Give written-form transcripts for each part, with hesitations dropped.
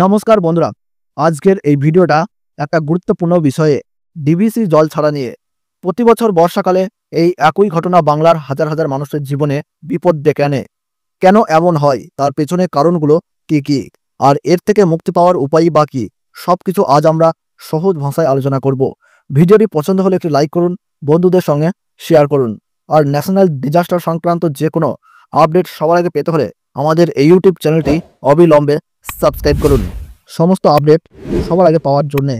নমস্কার বন্ধুরা, আজকের এই ভিডিওটা একটা গুরুত্বপূর্ণ বিষয়ে ডিভিসি জল ছাড়া নিয়ে। প্রতি বছর বর্ষাকালে এই একই ঘটনা বাংলার হাজার হাজার মানুষের জীবনে বিপদ ডেকে আনে। কেন এমন হয়, তার পেছনে কারণগুলো কি কি, আর এর থেকে মুক্তি পাওয়ার উপায় বা কি, সবকিছু আজ আমরা সহজ ভাষায় আলোচনা করব। ভিডিওটি পছন্দ হলে একটি লাইক করুন, বন্ধুদের সঙ্গে শেয়ার করুন। আর ন্যাশনাল ডিজাস্টার সংক্রান্ত যে কোনো আপডেট সবার আগে পেতে হলে আমাদের এই ইউটিউব চ্যানেলটি অবিলম্বে সাবস্ক্রাইব করুন সমস্ত আপডেট সবার আগে পাওয়ার জন্যে।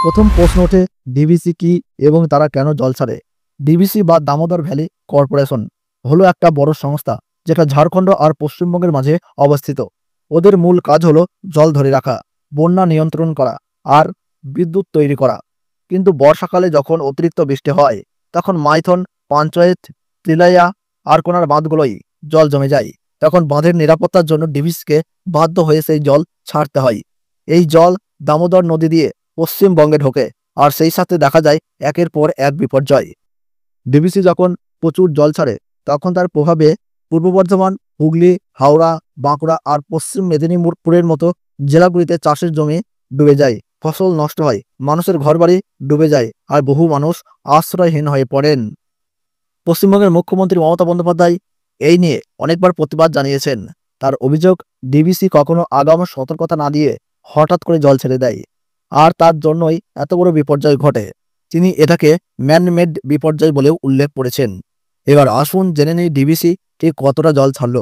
প্রথম প্রশ্ন ওঠে, ডিভিসি কি এবং তারা কেন জল ছাড়ে? ডিভিসি বা দামোদর ভ্যালি কর্পোরেশন হলো একটা বড় সংস্থা যেটা ঝাড়খণ্ড আর পশ্চিমবঙ্গের মাঝে অবস্থিত। ওদের মূল কাজ হলো জল ধরে রাখা, বন্যা নিয়ন্ত্রণ করা আর বিদ্যুৎ তৈরি করা। কিন্তু বর্ষাকালে যখন অতিরিক্ত বৃষ্টি হয়, তখন মাইথন, পঞ্চায়েত, তিলাইয়া আর কোনার বাঁধগুলোই জল জমে যায়। তখন বাঁধের নিরাপত্তার জন্য ডিভিসিকে বাধ্য হয়ে সেই জল ছাড়তে হয়। এই জল দামোদর নদী দিয়ে পশ্চিমবঙ্গে ঢোকে, আর সেই সাথে দেখা যায় একের পর এক বিপর্যয়। ডিভিসি যখন প্রচুর জল ছাড়ে, তখন তার প্রভাবে পূর্ব বর্ধমান, হুগলি, হাওড়া, বাঁকুড়া আর পশ্চিম মেদিনীপুরের মতো জেলাগুলিতে চাষের জমি ডুবে যায়, ফসল নষ্ট হয়, মানুষের ঘরবাড়ি ডুবে যায় আর বহু মানুষ আশ্রয়হীন হয়ে পড়েন। পশ্চিমবঙ্গের মুখ্যমন্ত্রী মমতা বন্দ্যোপাধ্যায় এই নিয়ে অনেকবার প্রতিবাদ জানিয়েছেন। তার অভিযোগ, ডিভিসি কখনো আগাম সতর্কতা না দিয়ে হঠাৎ করে জল ছেড়ে দেয়, আর তার জন্যই এত বড় বিপর্যয় ঘটে। তিনি এটাকে ম্যানমেড বিপর্যয় বলেও উল্লেখ করেছেন। এবার আসুন জেনে নিই ডিভিসি ঠিক কতটা জল ছাড়ল।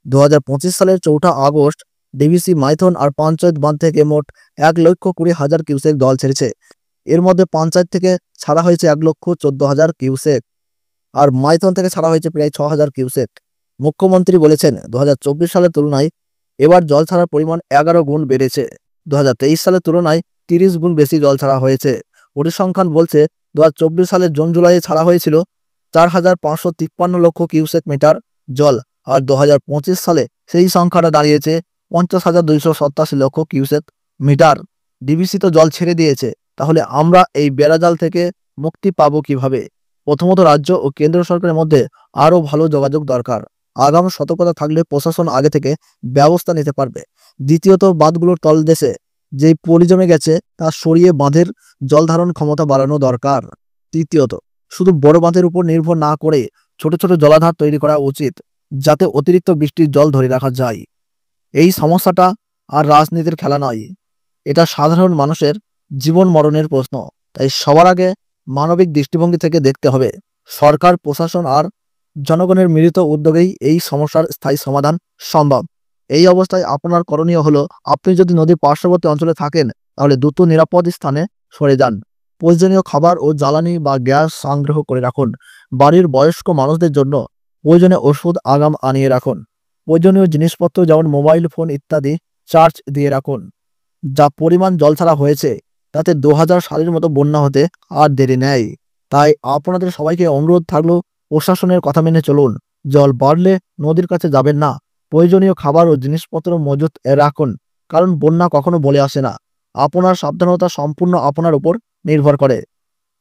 2025 সালের 4 আগস্ট ডিভিসি মাইথন আর পঞ্চায়েত বাঁধ থেকে মোট 1,20,000 কিউসেক জল ছেড়েছে। এর মধ্যে পঞ্চায়েত থেকে ছাড়া হয়েছে 1,14,000 কিউসেক, আর মাইথন থেকে ছাড়া হয়েছে প্রায় 6,000 কিউসেক। মুখ্যমন্ত্রী বলেছেন, 2024 সালের তুলনায় এবার জল ছাড়ার পরিমাণ 11 গুণ বেড়েছে। 2023 সালের তুলনায় 30 গুণ বেশি জল ছাড়া হয়েছে। পরিসংখ্যান বলছে 2024 সালের জুন জুলাইয়ে ছাড়া হয়েছিল 4,553 লক্ষ কিউসেক মিটার জল, আর 2025 সালে সেই সংখ্যাটা দাঁড়িয়েছে 50,287 লক্ষ কিউসেক মিটার। ডিভিসি তো জল ছেড়ে দিয়েছে, তাহলে আমরা এই বেড়াজাল থেকে মুক্তি পাবো কিভাবে? প্রথমত, রাজ্য ও কেন্দ্র সরকারের মধ্যে আরও ভালো যোগাযোগ দরকার। আগাম সতর্কতা থাকলে প্রশাসন আগে থেকে ব্যবস্থা নিতে পারবে। দ্বিতীয়ত, বাঁধগুলোর তলদেশে যেই পলি জমে গেছে তা সরিয়ে বাঁধের জলধারণ ক্ষমতা বাড়ানো দরকার। তৃতীয়ত, শুধু বড় বাঁধের উপর নির্ভর না করে ছোট ছোট জলাধার তৈরি করা উচিত, যাতে অতিরিক্ত বৃষ্টির জল ধরে রাখা যায়। এই সমস্যাটা আর রাজনীতির খেলা নয়, এটা সাধারণ মানুষের জীবন মরণের প্রশ্ন। তাই সবার আগে মানবিক দৃষ্টিভঙ্গি থেকে দেখতে হবে। সরকার, প্রশাসন আর জনগণের মিলিত উদ্যোগেই এই সমস্যার স্থায়ী সমাধান সম্ভব। এই অবস্থায় আপনার করণীয় হলো, আপনি যদি নদীর পার্শ্ববর্তী অঞ্চলে থাকেন তাহলে দ্রুত নিরাপদ স্থানে সরে যান। প্রয়োজনীয় খাবার ও জ্বালানি বা গ্যাস সংগ্রহ করে রাখুন। বাড়ির বয়স্ক মানুষদের জন্য প্রয়োজনে ওষুধ আগাম আনিয়ে রাখুন। প্রয়োজনীয় জিনিসপত্র যেমন মোবাইল ফোন ইত্যাদি চার্জ দিয়ে রাখুন। যা পরিমাণ জল ছাড়া হয়েছে তাতে 2000 সালের মতো বন্যা হতে আর দেরি নেই। তাই আপনাদের সবাইকে অনুরোধ থাকলো, প্রশাসনের কথা মেনে চলুন। জল বাড়লে নদীর কাছে যাবেন না। প্রয়োজনীয় খাবার ও জিনিসপত্র মজুত রাখুন, কারণ বন্যা কখনো বলে আসে না। আপনার সাবধানতা সম্পূর্ণ আপনার উপর নির্ভর করে।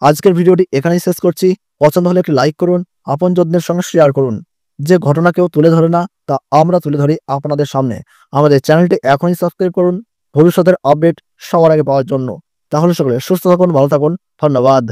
আজকের ভিডিওটি এখানেই শেষ করছি। পছন্দ হলে একটি লাইক করুন, আপনজনদের সঙ্গে শেয়ার করুন। যে ঘটনা কেউ তুলে ধরে না, তা আমরা তুলে ধরি আপনাদের সামনে। আমাদের চ্যানেলটি এখনই সাবস্ক্রাইব করুন ভবিষ্যতের আপডেট সবার আগে পাওয়ার জন্য। তাহলে সকলে সুস্থ থাকুন, ভালো থাকুন। ধন্যবাদ।